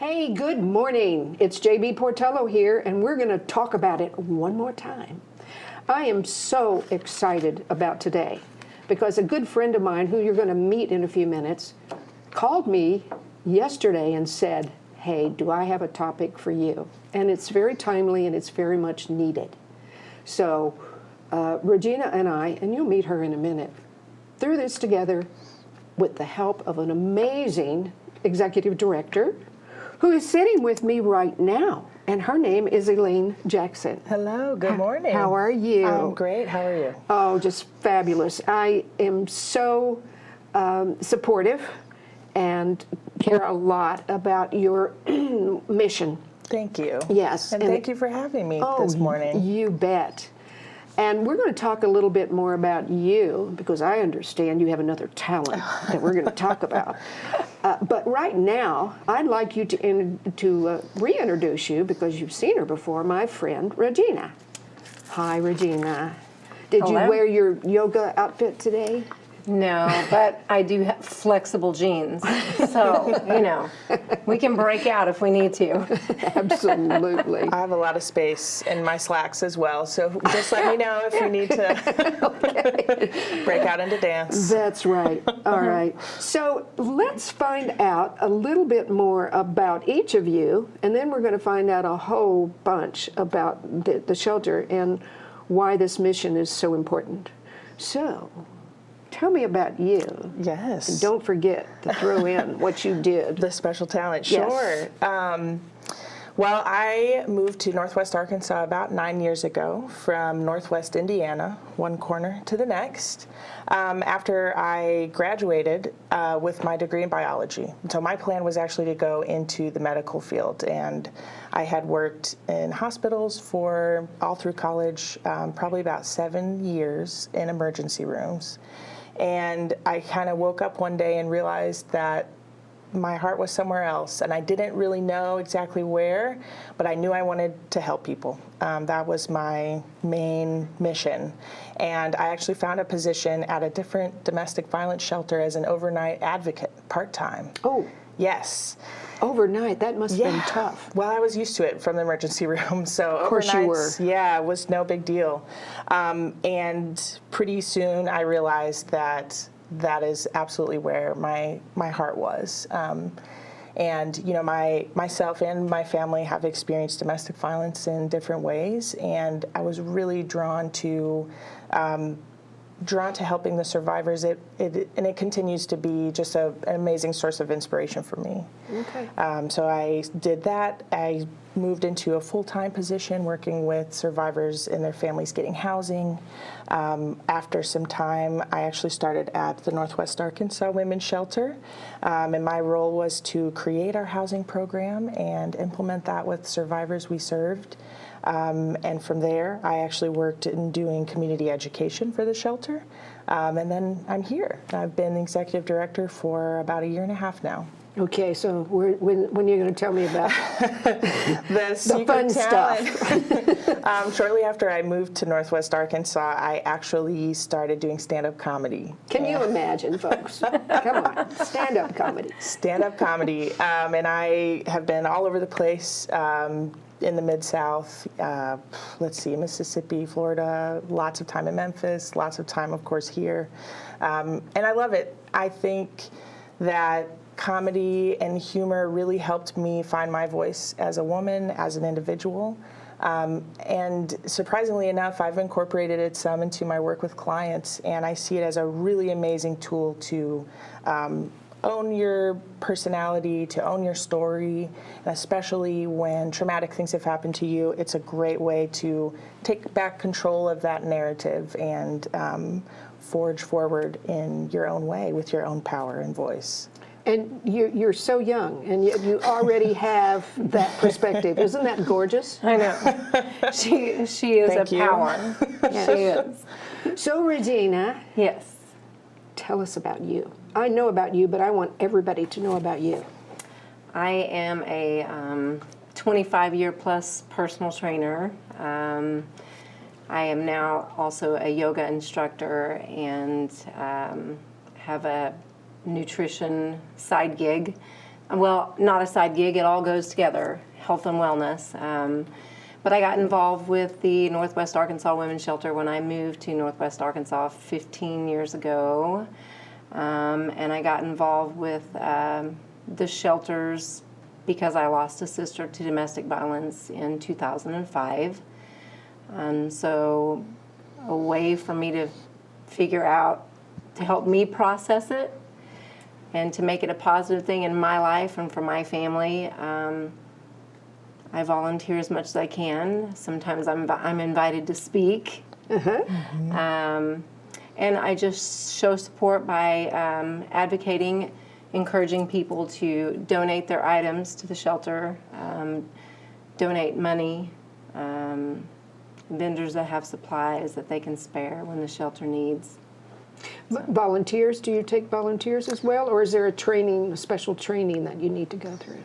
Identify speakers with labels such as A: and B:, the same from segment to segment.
A: Hey, good morning. It's JB Portillo here, and we're going to talk about it one more time. I am so excited about today because a good friend of mine, who you're going to meet in a few minutes, called me yesterday and said, hey, do I have a topic for you? And it's very timely and it's very much needed. So Regina and I, and you'll meet her in a minute, threw this together with the help of an amazing executive director who is sitting with me right now, and her name is Elaine Jackson.
B: Hello, good morning.
A: How are you?
B: I'm great, how are you?
A: Oh, just fabulous. I am so supportive and care a lot about your mission.
B: Thank you.
A: Yes.
B: And thank you for having me this morning.
A: You bet. And we're going to talk a little bit more about you, because I understand you have another talent that we're going to talk about. But right now, I'd like you to reintroduce you, because you've seen her before, my friend Regina. Hi, Regina. Did
C: Hello.
A: you wear your yoga outfit today?
C: No, but I do have flexible jeans, so, you know, we can break out if we need to.
A: Absolutely.
B: I have a lot of space in my slacks as well, so just let me know if you need to break out into dance.
A: That's right. All right. So let's find out a little bit more about each of you, and then we're going to find out a whole bunch about the shelter and why this mission is so important. So tell me about you.
B: Yes.
A: And don't forget to throw in what you did.
B: The special talent,
A: Yes.
B: sure. Well, I moved to Northwest Arkansas about 9 years ago from Northwest Indiana, one corner to the next, after I graduated with my degree in biology. So my plan was actually to go into the medical field, and I had worked in hospitals for all through college, probably about 7 years in emergency rooms. And I kind of woke up one day and realized that my heart was somewhere else, and I didn't really know exactly where, but I knew I wanted to help people. That was my main mission. And I actually found a position at a different domestic violence shelter as an overnight advocate, part-time.
A: Oh.
B: Yes.
A: Overnight, that must have been tough.
B: Well, I was used to it from the emergency room, so
A: of course you were.
B: Yeah, it was no big deal. And pretty soon I realized that that is absolutely where my heart was. And you know, myself and my family have experienced domestic violence in different ways, and I was really drawn to helping the survivors. And it continues to be just an amazing source of inspiration for me.
A: Okay.
B: So I did that. I moved into a full-time position working with survivors and their families getting housing. After some time, I actually started at the Northwest Arkansas Women's Shelter, and my role was to create our housing program and implement that with survivors we served. And from there, I actually worked in doing community education for the shelter. And then I'm here. I've been the executive director for about 1.5 years now.
A: Okay, so when you're going to tell me about
B: the
A: fun
B: stuff? Shortly after I moved to Northwest Arkansas, I actually started doing stand-up comedy.
A: Can you imagine, folks? Come on, stand-up comedy.
B: Stand-up comedy, and I have been all over the place. In the Mid-South, let's see, Mississippi, Florida, lots of time in Memphis, lots of time, of course, here. And I love it. I think that comedy and humor really helped me find my voice as a woman, as an individual. And surprisingly enough, I've incorporated it some into my work with clients, and I see it as a really amazing tool to own your personality, to own your story, and especially when traumatic things have happened to you, it's a great way to take back control of that narrative and forge forward in your own way with your own power and voice.
A: And you're so young, and yet you already have that perspective. Isn't that gorgeous?
C: I know. She is
B: Thank
C: a
B: you.
C: power.
A: Yes.
C: She is.
A: So, Regina,
C: Yes.
A: tell us about you. I know about you, but I want everybody to know about you.
C: I am a 25-year plus personal trainer. I am now also a yoga instructor and have a nutrition side gig well, not a side gig, it all goes together, health and wellness. But I got involved with the Northwest Arkansas Women's Shelter when I moved to Northwest Arkansas 15 years ago. And I got involved with the shelters because I lost a sister to domestic violence in 2005. And so a way for me to figure out, to help me process it and to make it a positive thing in my life and for my family, I volunteer as much as I can. Sometimes I'm invited to speak. And I just show support by advocating, encouraging people to donate their items to the shelter, donate money, vendors that have supplies that they can spare when the shelter needs.
A: Volunteers, do you take volunteers as well, or is there a special training that you need to go through?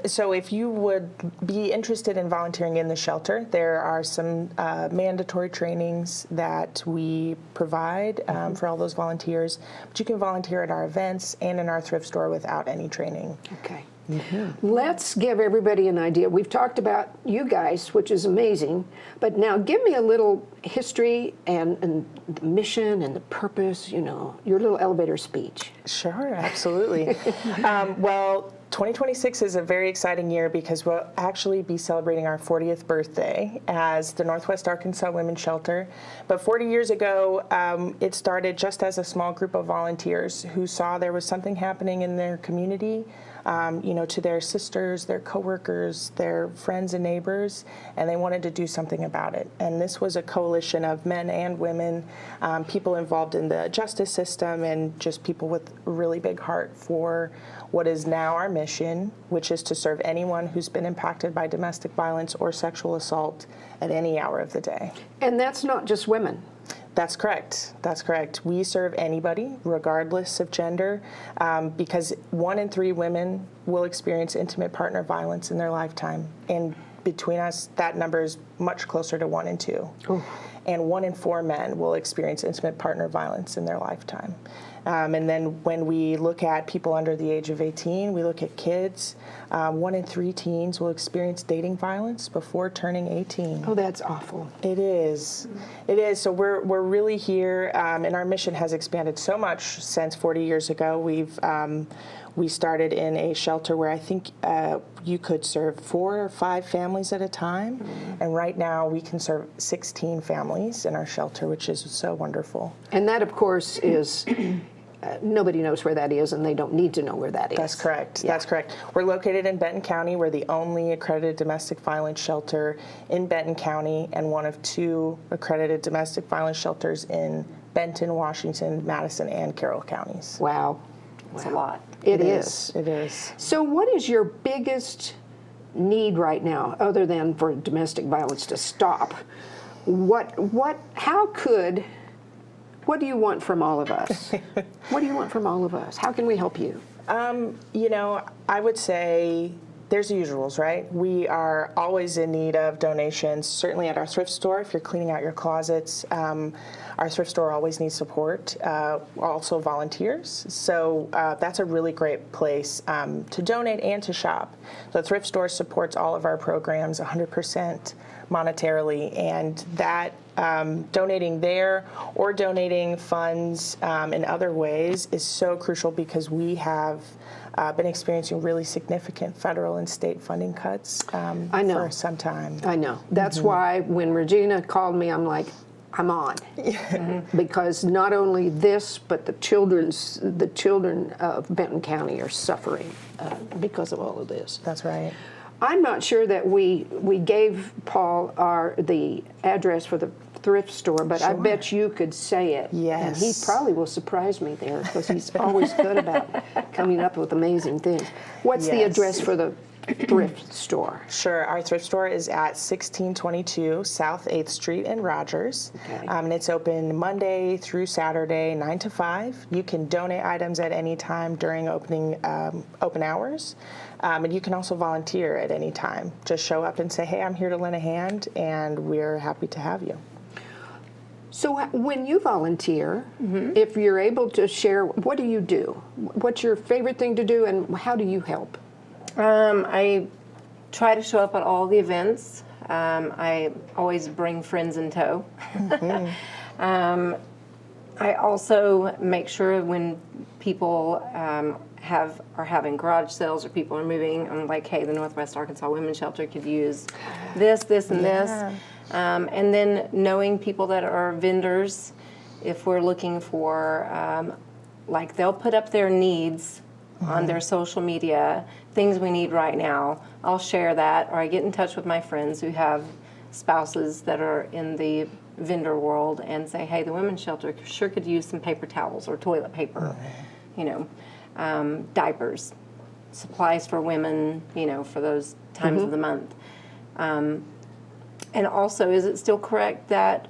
B: So if you would be interested in volunteering in the shelter, there are some mandatory trainings that we provide for all those volunteers. But you can volunteer at our events and in our thrift store without any training.
A: Okay. Let's give everybody an idea. We've talked about you guys, which is amazing, but now give me a little history and the mission and the purpose, your little elevator speech.
B: Sure, absolutely. Well, 2026 is a very exciting year because we'll actually be celebrating our 40th birthday as the Northwest Arkansas Women's Shelter. But 40 years ago, it started just as a small group of volunteers who saw there was something happening in their community, to their sisters, their coworkers, their friends and neighbors, and they wanted to do something about it. And this was a coalition of men and women, people involved in the justice system, and just people with a really big heart for what is now our mission, which is to serve anyone who's been impacted by domestic violence or sexual assault at any hour of the day.
A: And that's not just women.
B: That's correct. That's correct. We serve anybody, regardless of gender, because 1 in 3 women will experience intimate partner violence in their lifetime. And between us, that number is much closer to 1 in 2.
A: Ooh.
B: And 1 in 4 men will experience intimate partner violence in their lifetime. And then when we look at people under the age of 18, we look at kids. 1 in 3 teens will experience dating violence before turning 18.
A: Oh, that's awful.
B: It is. It is. So we're really here, and our mission has expanded so much since 40 years ago. We started in a shelter where I think you could serve 4 or 5 families at a time, and right now we can serve 16 families in our shelter, which is so wonderful.
A: And that, of course, is nobody knows where that is, and they don't need to know where that is.
B: That's correct. Yeah. That's correct. We're located in Benton County. We're the only accredited domestic violence shelter in Benton County, and one of 2 accredited domestic violence shelters in Benton, Washington, Madison, and Carroll counties.
A: Wow.
C: It's a lot.
A: It is.
B: It is.
A: So what is your biggest need right now, other than for domestic violence to stop? What do you want from all of us? What do you want from all of us? How can we help you?
B: I would say there's the usuals, right? We are always in need of donations, certainly at our thrift store if you're cleaning out your closets. Our thrift store always needs support, also volunteers. So that's a really great place to donate and to shop. The thrift store supports all of our programs 100% monetarily, and that donating there or donating funds in other ways is so crucial because we have been experiencing really significant federal and state funding cuts for some time.
A: I know. That's why when Regina called me, I'm like, I'm on. Because not only this, but the children of Benton County are suffering because of all of this.
B: That's right.
A: I'm not sure that we gave Paul the address for the thrift store, but I bet you could say it.
B: Yes.
A: And he probably will surprise me there because he's always good about coming up with amazing things. What's the address for the thrift store?
B: Sure. Our thrift store is at 1622 South 8th Street in Rogers.
A: Okay.
B: And it's open Monday through Saturday, 9 to 5. You can donate items at any time during open hours. And you can also volunteer at any time. Just show up and say, hey, I'm here to lend a hand, and we're happy to have you.
A: So when you volunteer, if you're able to share, what do you do? What's your favorite thing to do, and how do you help?
C: I try to show up at all the events. I always bring friends in tow. I also make sure when people are having garage sales or people are moving, I'm like, hey, the Northwest Arkansas Women's Shelter could use this, and this. And then knowing people that are vendors, if we're looking for, like they'll put up their needs on their social media, things we need right now, I'll share that, or I get in touch with my friends who have spouses that are in the vendor world and say, hey, the women's shelter sure could use some paper towels or toilet paper, diapers, supplies for women, for those times of the month. And also, is it still correct that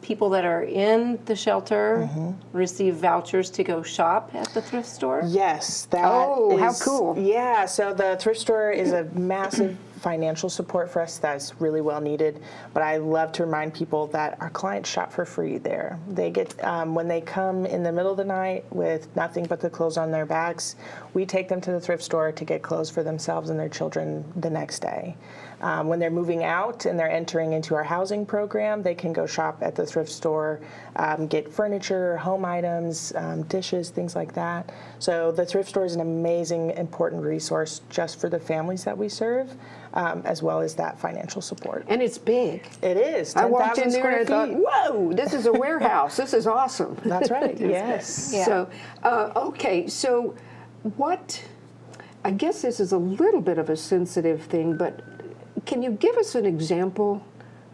C: people that are in the shelter receive vouchers to go shop at the thrift store?
B: Yes.
A: How cool.
B: Yeah, so the thrift store is a massive financial support for us that's really well needed, but I love to remind people that our clients shop for free there. They get, when they come in the middle of the night with nothing but the clothes on their backs, we take them to the thrift store to get clothes for themselves and their children the next day. When they're moving out and they're entering into our housing program, they can go shop at the thrift store, get furniture, home items, dishes, things like that. So the thrift store is an amazing, important resource just for the families that we serve, as well as that financial support.
A: And it's big.
B: It is.
A: I walked in there and I thought,
B: feet.
A: whoa, this is a warehouse. This is awesome.
B: That's right. Yes.
C: Yeah.
A: So, okay, so I guess this is a little bit of a sensitive thing, but can you give us an example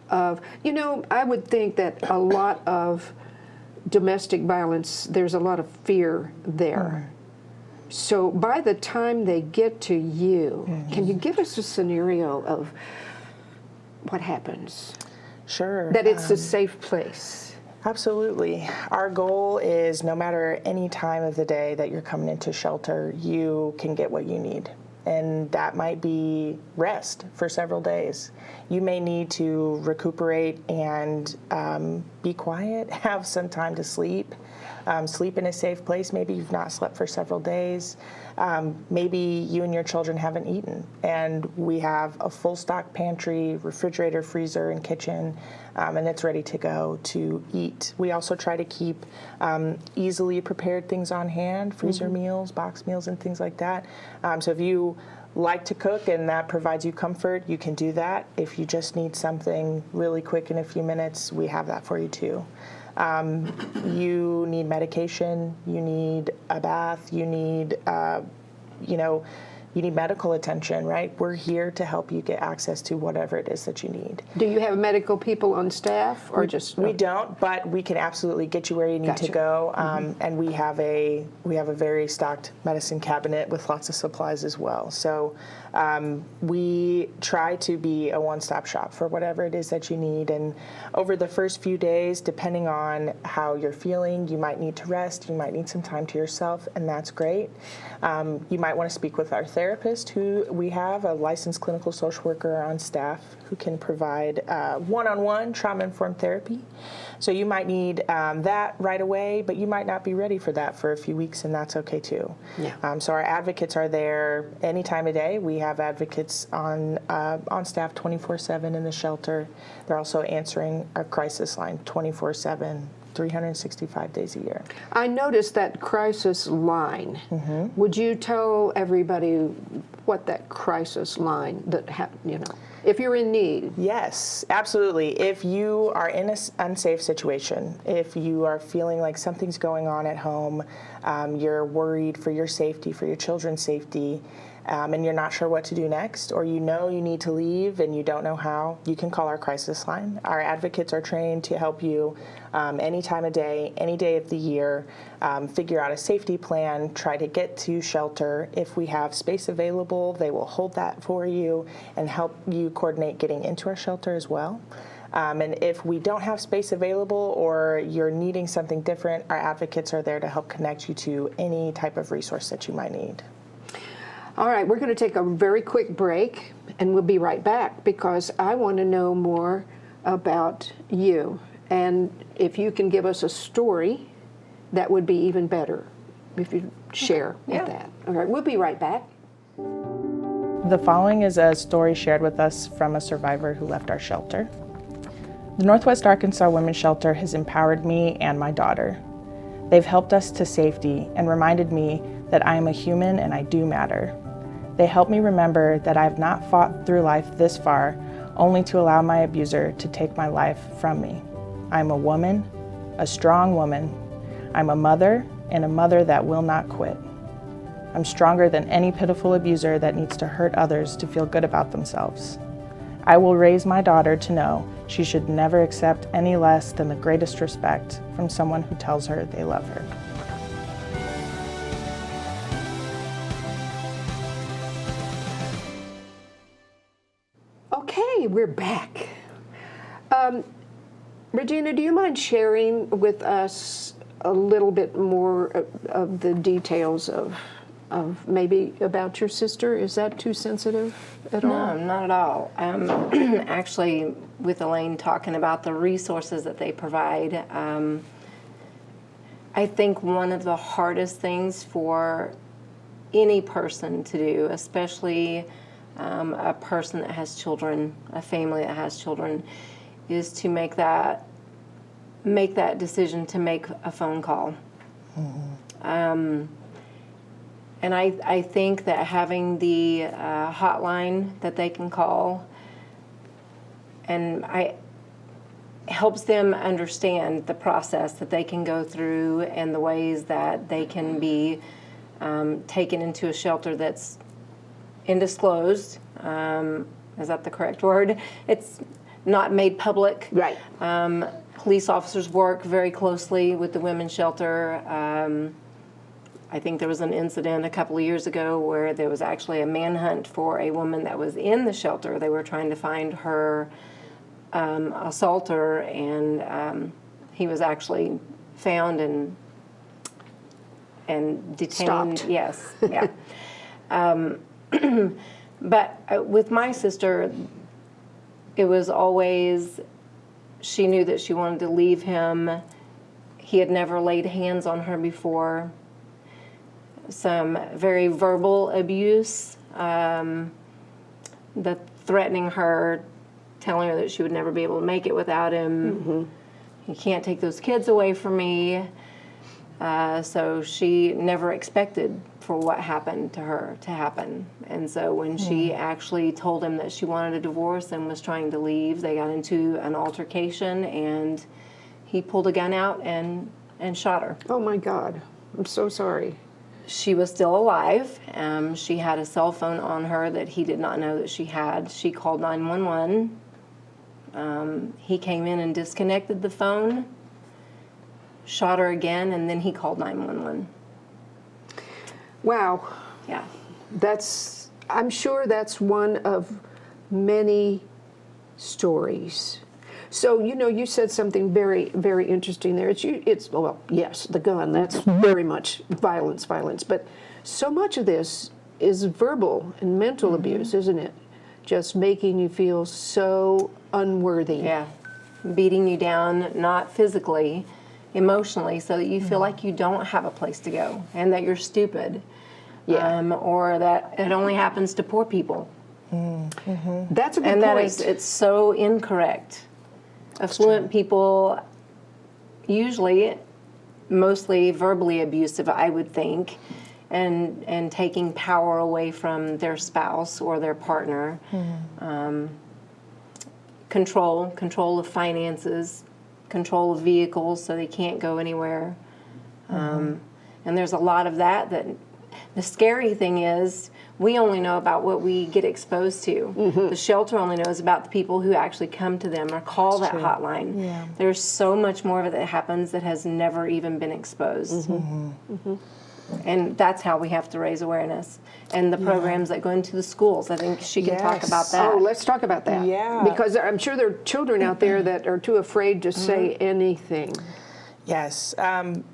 A: of, I would think that a lot of domestic violence, there's a lot of fear there. So by the time they get to you, can you give us a scenario of what happens?
B: Sure.
A: That it's a safe place.
B: Absolutely. Our goal is no matter any time of the day that you're coming into shelter, you can get what you need. And that might be rest for several days. You may need to recuperate and be quiet, have some time to sleep, sleep in a safe place. Maybe you've not slept for several days. Maybe you and your children haven't eaten, and we have a full stock pantry, refrigerator, freezer, and kitchen, and it's ready to go to eat. We also try to keep easily prepared things on hand, freezer meals, box meals, and things like that. So if you like to cook and that provides you comfort, you can do that. If you just need something really quick in a few minutes, we have that for you too. You need medication, you need a bath, you need, you need medical attention, right? We're here to help you get access to whatever it is that you need.
A: Do you have medical people on staff, or just?
B: We don't, but we can absolutely get you where you need to go. And we have a very stocked medicine cabinet with lots of supplies as well. So we try to be a one-stop shop for whatever it is that you need. And over the first few days, depending on how you're feeling, you might need to rest, you might need some time to yourself, and that's great. You might want to speak with our therapist, who we have a licensed clinical social worker on staff who can provide one-on-one trauma-informed therapy. So you might need that right away, but you might not be ready for that for a few weeks, and that's okay too.
A: Yeah.
B: So our advocates are there any time of day. We have advocates on staff 24/7 in the shelter. They're also answering our crisis line 24/7. 365 days a year.
A: I noticed that crisis line. Would you tell everybody what that crisis line if you're in need?
B: Yes, absolutely. If you are in an unsafe situation, if you are feeling like something's going on at home, you're worried for your safety, for your children's safety, and you're not sure what to do next, or you know you need to leave and you don't know how, you can call our crisis line. Our advocates are trained to help you any time of day, any day of the year, figure out a safety plan, try to get to shelter. If we have space available, they will hold that for you and help you coordinate getting into our shelter as well. And if we don't have space available or you're needing something different, our advocates are there to help connect you to any type of resource that you might need.
A: All right, we're going to take a very quick break, and we'll be right back because I want to know more about you And if you can give us a story, that would be even better if you share with that. All right, we'll be right back.
B: The following is a story shared with us from a survivor who left our shelter. The Northwest Arkansas Women's Shelter has empowered me and my daughter. They've helped us to safety and reminded me that I am a human and I do matter. They help me remember that I have not fought through life this far only to allow my abuser to take my life from me. I'm a woman, a strong woman. I'm a mother, and a mother that will not quit. I'm stronger than any pitiful abuser that needs to hurt others to feel good about themselves. I will raise my daughter to know she should never accept any less than the greatest respect from someone who tells her they love her.
A: Okay, we're back. Regina, do you mind sharing with us a little bit more of the details of maybe about your sister? Is that too sensitive at all?
C: No, not at all. Actually, with Elaine talking about the resources that they provide, I think one of the hardest things for any person to do, especially a person that has children, a family that has children, is to make that decision to make a phone call. And I think that having the hotline that they can call helps them understand the process that they can go through and the ways that they can be taken into a shelter that's undisclosed. Is that the correct word? It's not made public.
A: Right.
C: Police officers work very closely with the women's shelter. I think there was an incident a couple of years ago where there was actually a manhunt for a woman that was in the shelter. They were trying to find her assaulter, and he was actually found and detained.
A: Stopped.
C: Yes, yeah. But with my sister, it was always, she knew that she wanted to leave him. He had never laid hands on her before. Some very verbal abuse, the threatening her, telling her that she would never be able to make it without him. Mm-hmm. He can't take those kids away from me. So she never expected for what happened to her to happen. And so when she actually told him that she wanted a divorce and was trying to leave, they got into an altercation, and he pulled a gun out and shot her.
A: Oh my God, I'm so sorry.
C: She was still alive. She had a cell phone on her that he did not know that she had. She called 911. He came in and disconnected the phone, shot her again, and then he called 911.
A: Wow.
C: Yeah.
A: I'm sure that's one of many stories. So, you said something very, very interesting there. Well, yes, the gun, that's very much violence, but so much of this is verbal and mental abuse, isn't it? Just making you feel so unworthy.
C: Yeah. Beating you down, not physically, emotionally, so that you feel like you don't have a place to go and that you're stupid.
A: Yeah.
C: Or that it only happens to poor people.
A: Mm-hmm. That's a good
C: and
A: point.
C: It's so incorrect. Affluent people, usually, mostly verbally abusive, I would think, and taking power away from their spouse or their partner. Control of finances, control of vehicles so they can't go anywhere. And there's a lot of that. The scary thing is, we only know about what we get exposed to. Mm-hmm. The shelter only knows about the people who actually come to them or call that hotline. Yeah. There's so much more of it that happens that has never even been exposed. Mm-hmm. Mm-hmm. And that's how we have to raise awareness. And the programs that go into the schools, I think she can talk about that.
A: Oh, let's talk about that.
B: Yeah.
A: Because I'm sure there are children out there that are too afraid to say anything.
B: Yes. And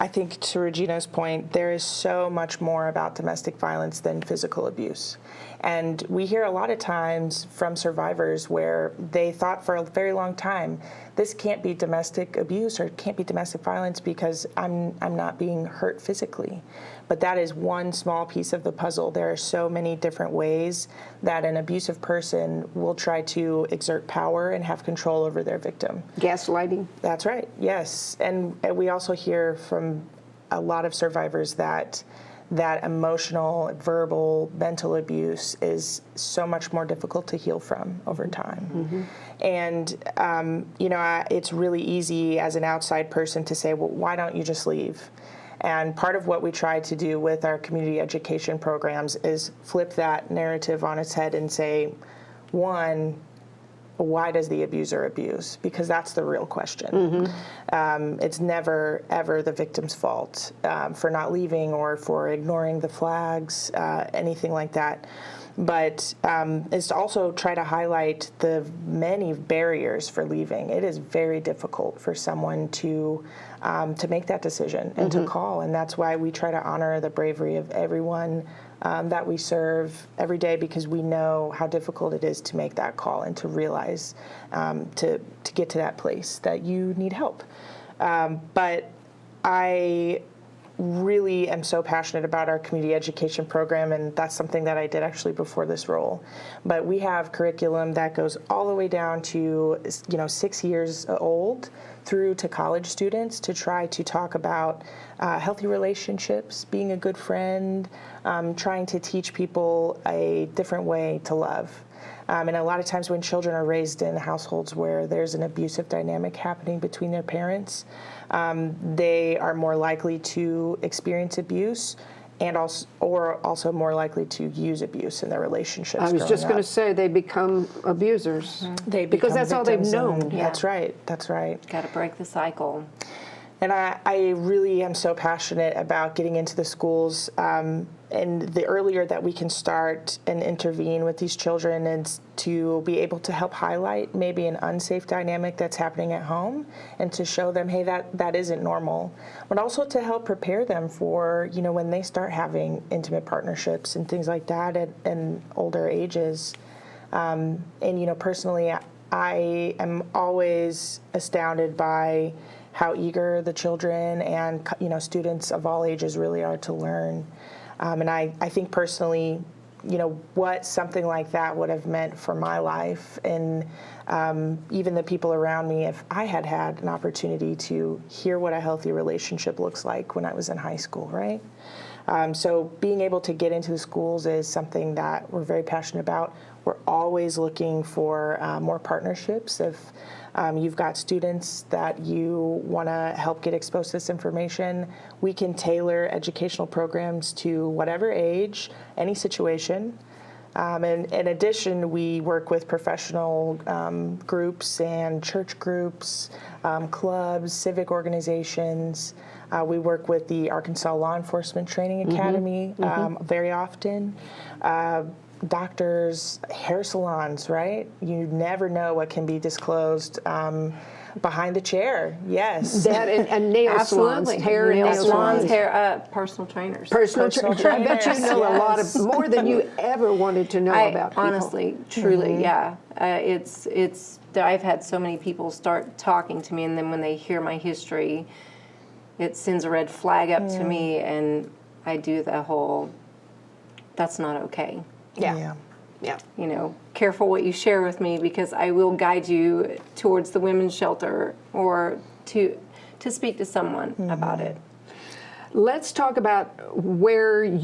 B: I think to Regina's point, there is so much more about domestic violence than physical abuse. And we hear a lot of times from survivors where they thought for a very long time, this can't be domestic abuse or it can't be domestic violence because I'm not being hurt physically. But that is one small piece of the puzzle. There are so many different ways that an abusive person will try to exert power and have control over their victim.
A: Gaslighting.
B: That's right, yes. And we also hear from a lot of survivors that emotional, verbal, mental abuse is so much more difficult to heal from over time. And, it's really easy as an outside person to say, well, why don't you just leave? And part of what we try to do with our community education programs is flip that narrative on its head and say, one, why does the abuser abuse? Because that's the real question. It's never, ever the victim's fault for not leaving or for ignoring the flags, anything like that. But it's to also try to highlight the many barriers for leaving. It is very difficult for someone to make that decision and to call, and that's why we try to honor the bravery of everyone that we serve every day, because we know how difficult it is to make that call and to realize to get to that place that you need help. But I really am so passionate about our community education program, and that's something that I did actually before this role. But we have curriculum that goes all the way down to 6 years old through to college students to try to talk about healthy relationships, being a good friend, trying to teach people a different way to love. And a lot of times when children are raised in households where there's an abusive dynamic happening between their parents, they are more likely to experience abuse and also more likely to use abuse in their relationships.
A: I was just going to say they become abusers because that's all they've known.
B: That's right. That's right.
C: Got to break the cycle.
B: And I really am so passionate about getting into the schools, and the earlier that we can start and intervene with these children and to be able to help highlight maybe an unsafe dynamic that's happening at home and to show them, hey, that isn't normal, but also to help prepare them for, when they start having intimate partnerships and things like that at older ages. And, personally, I am always astounded by how eager the children and students of all ages really are to learn. And I think personally, what something like that would have meant for my life and even the people around me if I had had an opportunity to hear what a healthy relationship looks like when I was in high school, right? So being able to get into the schools is something that we're very passionate about. We're always looking for more partnerships. If you've got students that you want to help get exposed to this information, we can tailor educational programs to whatever age, any situation. And in addition, we work with professional groups and church groups, clubs, civic organizations. We work with the Arkansas Law Enforcement Training Academy very often. Doctors, hair salons, right? You never know what can be disclosed behind the chair. Yes.
A: That and nail salons, hair and nail salons.
C: Personal trainers.
A: Personal trainers. I bet you know a lot of more than you ever wanted to know about people.
C: Honestly, truly, yeah. I've had so many people start talking to me, and then when they hear my history, it sends a red flag up to me, and I do the whole, that's not okay.
A: Yeah.
C: Careful what you share with me, because I will guide you towards the women's shelter or to speak to someone about it.
A: Let's talk about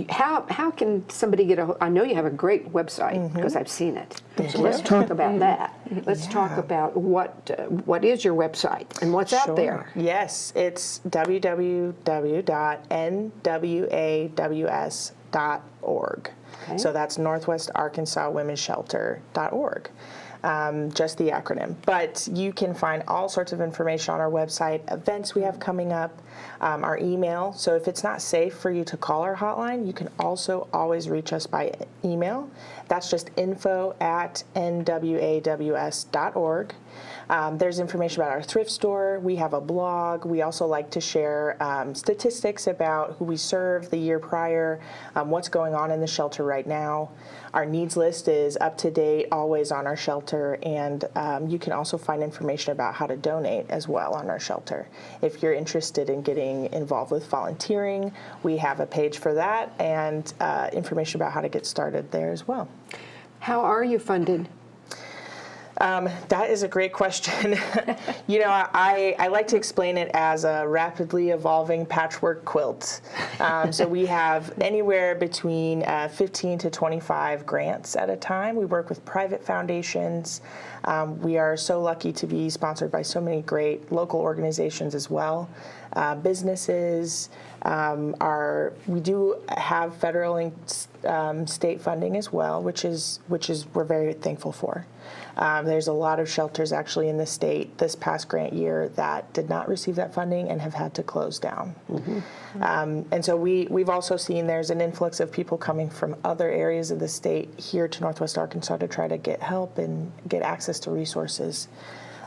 A: how can somebody get I know you have a great website because I've seen it. So let's talk about that. Let's talk about what is your website and what's out there.
B: Yes, it's www.NWAWS.org. Okay. So that's Northwest Arkansas Women's Shelter.org. Just the acronym. But you can find all sorts of information on our website, events we have coming up, our email. So if it's not safe for you to call our hotline, you can also always reach us by email. That's just info@nwaws.org. There's information about our thrift store. We have a blog. We also like to share statistics about who we served the year prior, what's going on in the shelter right now. Our needs list is up to date, always on our shelter, and you can also find information about how to donate as well on our shelter. If you're interested in getting involved with volunteering, we have a page for that and information about how to get started there as well.
A: How are you funded?
B: That is a great question. You know, I like to explain it as a rapidly evolving patchwork quilt. So we have anywhere between 15 to 25 grants at a time. We work with private foundations. We are so lucky to be sponsored by so many great local organizations as well. Businesses we do have federal and state funding as well, which is we're very thankful for. There's a lot of shelters actually in the state this past grant year that did not receive that funding and have had to close down. And so we've also seen there's an influx of people coming from other areas of the state here to Northwest Arkansas to try to get help and get access to resources.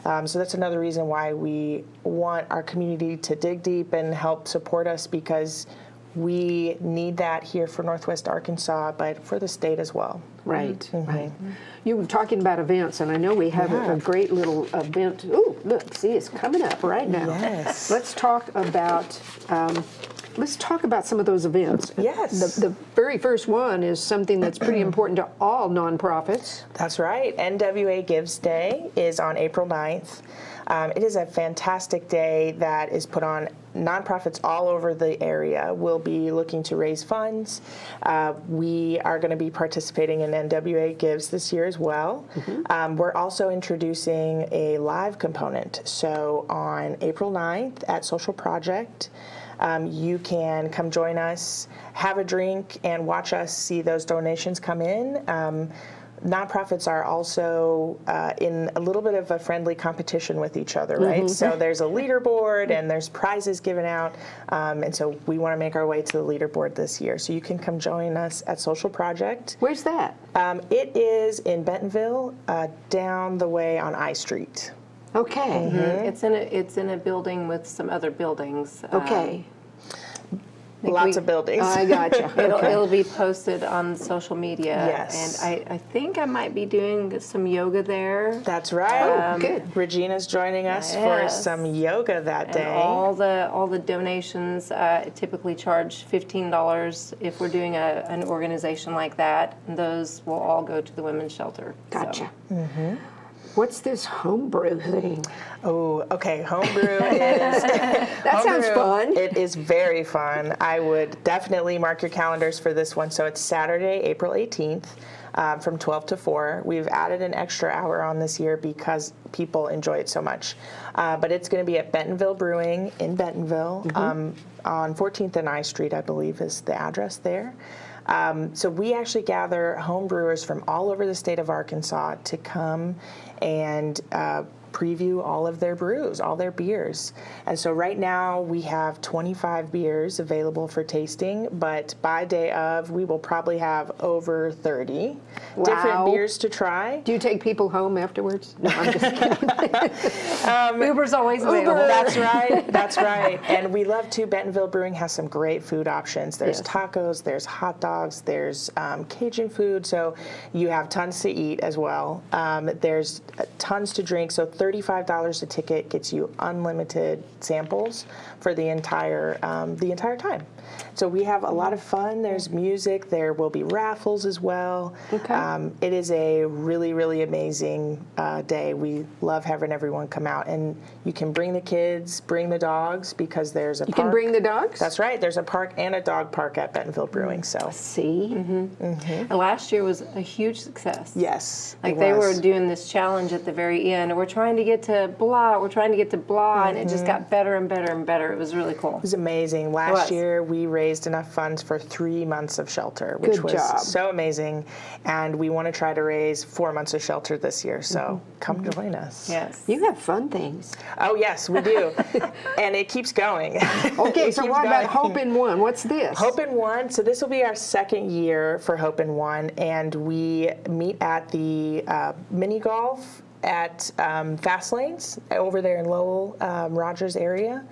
B: So that's another reason why we want our community to dig deep and help support us, because we need that here for Northwest Arkansas, but for the state as well.
A: Right, right. You were talking about events, and I know we have a great little event. Ooh, look, see, it's coming up right now.
B: Yes.
A: Let's talk about some of those events.
B: Yes.
A: The very first one is something that's pretty important to all nonprofits.
B: That's right. NWA Gives Day is on April 9th. It is a fantastic day that is put on. Nonprofits all over the area will be looking to raise funds. We are going to be participating in NWA Gives this year as well. We're also introducing a live component. So on April 9th at Social Project, you can come join us, have a drink, and watch us see those donations come in. Nonprofits are also in a little bit of a friendly competition with each other, right? So there's a leaderboard and there's prizes given out, and so we want to make our way to the leaderboard this year. So you can come join us at Social Project.
A: Where's that?
B: It is in Bentonville, down the way on I Street.
A: Okay.
C: It's in a building with some other buildings.
A: Okay.
B: Lots of buildings.
A: I gotcha.
C: It'll be posted on social media.
B: Yes.
C: And I think I might be doing some yoga there.
B: That's right.
A: Good.
B: Regina's joining us for
C: Yes.
B: some yoga that day.
C: And all the donations typically charge $15 if we're doing an organization like that. And those will all go to the women's shelter.
A: Gotcha. What's this homebrew thing?
B: Oh, okay. Homebrew is...
A: That sounds fun.
B: It is very fun. I would definitely mark your calendars for this one. So it's Saturday, April 18th from 12 to 4. We've added an extra hour on this year because people enjoy it so much. But it's going to be at Bentonville Brewing in Bentonville on 14th and I Street, I believe, is the address there. So we actually gather home brewers from all over the state of Arkansas to come and preview all of their brews, all their beers. And so right now we have 25 beers available for tasting, but by day of we will probably have over 30 different beers to try.
A: Do you take people home afterwards? No, I'm just kidding.
C: Uber's always available.
B: That's right. That's right. And we love to. Bentonville Brewing has some great food options. There's tacos, there's hot dogs, there's Cajun food. So you have tons to eat as well. There's tons to drink. So $35 a ticket gets you unlimited samples for the entire time. So we have a lot of fun. There's music. There will be raffles as well.
A: Okay.
B: It is a really, really amazing day. We love having everyone come out. And you can bring the kids, bring the dogs, because there's a park.
A: You can bring the dogs?
B: That's right. There's a park and a dog park at Bentonville Brewing. So
A: See?
C: And last year was a huge success.
B: yes,
C: Like
B: it
C: they
B: was.
C: were doing this challenge at the very end. We're trying to get to blah, and it just got better and better and better. It was really cool.
B: It was amazing. Last year, we raised enough funds for 3 months of shelter, which
A: Good
B: was
A: job.
B: so amazing. And we want to try to raise 4 months of shelter this year. So come join us.
C: Yes.
A: You have fun things.
B: Oh, yes, we do. And it keeps going.
A: Okay,
B: It
A: so
B: keeps
A: what about
B: going.
A: Hope in One? What's this?
B: Hope in One. So this will be our second year for Hope in One, and we meet at the mini golf at Fast Lanes over there in Lowell, Rogers area.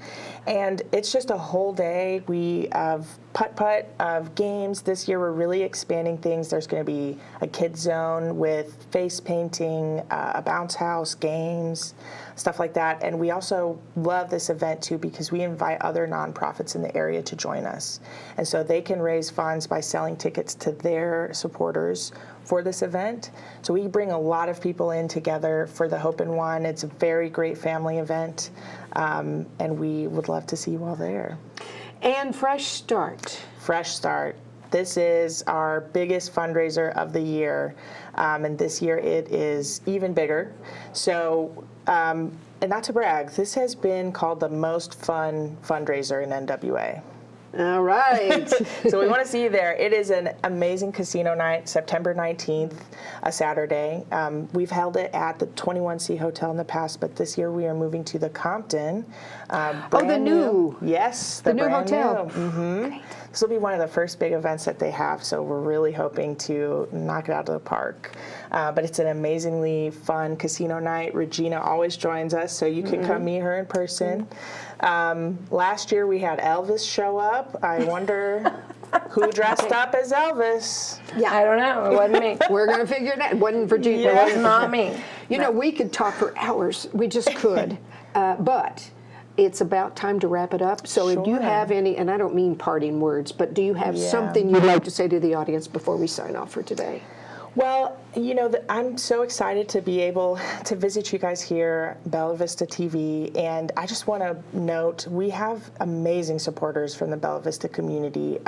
B: And it's just a whole day. We have putt-putt of games. This year we're really expanding things. There's going to be a kids zone with face painting, a bounce house, games, stuff like that. And we also love this event too because we invite other nonprofits in the area to join us. And so they can raise funds by selling tickets to their supporters for this event. So we bring a lot of people in together for the Hope in One. It's a very great family event, and we would love to see you all there.
A: And Fresh Start.
B: Fresh Start. This is our biggest fundraiser of the year, and this year it is even bigger. So, and not to brag, this has been called the most fun fundraiser in NWA.
A: All right.
B: So we want to see you there. It is an amazing casino night, September 19th, a Saturday. We've held it at the 21C Hotel in the past, but this year we are moving to the Compton.
A: the new.
B: Yes,
A: The new
B: brand
A: hotel.
B: New. This will be one of the first big events that they have, so we're really hoping to knock it out of the park. But it's an amazingly fun casino night. Regina always joins us, so you can come meet her in person. Last year we had Elvis show up. I wonder who dressed up as Elvis.
C: Yeah, I don't know. It wasn't me.
A: We're going to figure it out. It wasn't Virginia.
C: It was not me.
A: You know, we could talk for hours. We just could. But it's about time to wrap it up. So if you
B: Sure.
A: have any, and I don't mean parting words, but do you have
B: Yeah.
A: something you'd like to say to the audience before we sign off for today?
B: Well, you know, I'm so excited to be able to visit you guys here, Bella Vista TV, and I just want to note we have amazing supporters from the Bella Vista community.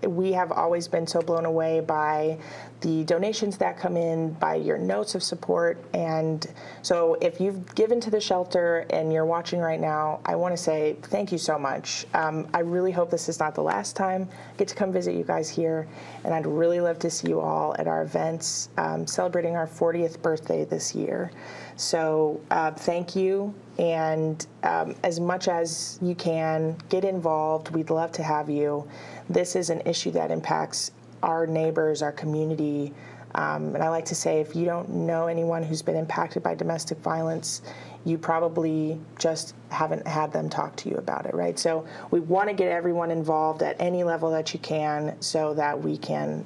B: We have always been so blown away by the donations that come in, by your notes of support, and so if you've given to the shelter and you're watching right now, I want to say thank you so much. I really hope this is not the last time I get to come visit you guys here, and I'd really love to see you all at our events celebrating our 40th birthday this year. So thank you, and as much as you can, get involved. We'd love to have you. This is an issue that impacts our neighbors, our community, and I like to say if you don't know anyone who's been impacted by domestic violence, you probably just haven't had them talk to you about it, right? So we want to get everyone involved at any level that you can so that we can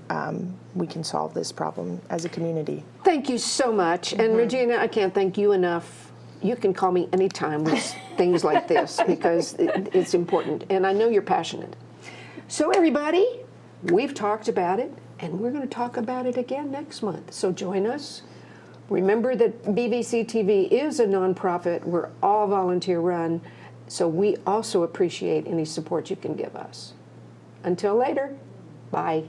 B: solve this problem as a community.
A: Thank you so much. And Regina, I can't thank you enough. You can call me anytime with things like this because it's important. And I know you're passionate. So everybody, we've talked about it, and we're going to talk about it again next month. So join us. Remember that BBC TV is a nonprofit. We're all volunteer run, so we also appreciate any support you can give us. Until later, bye.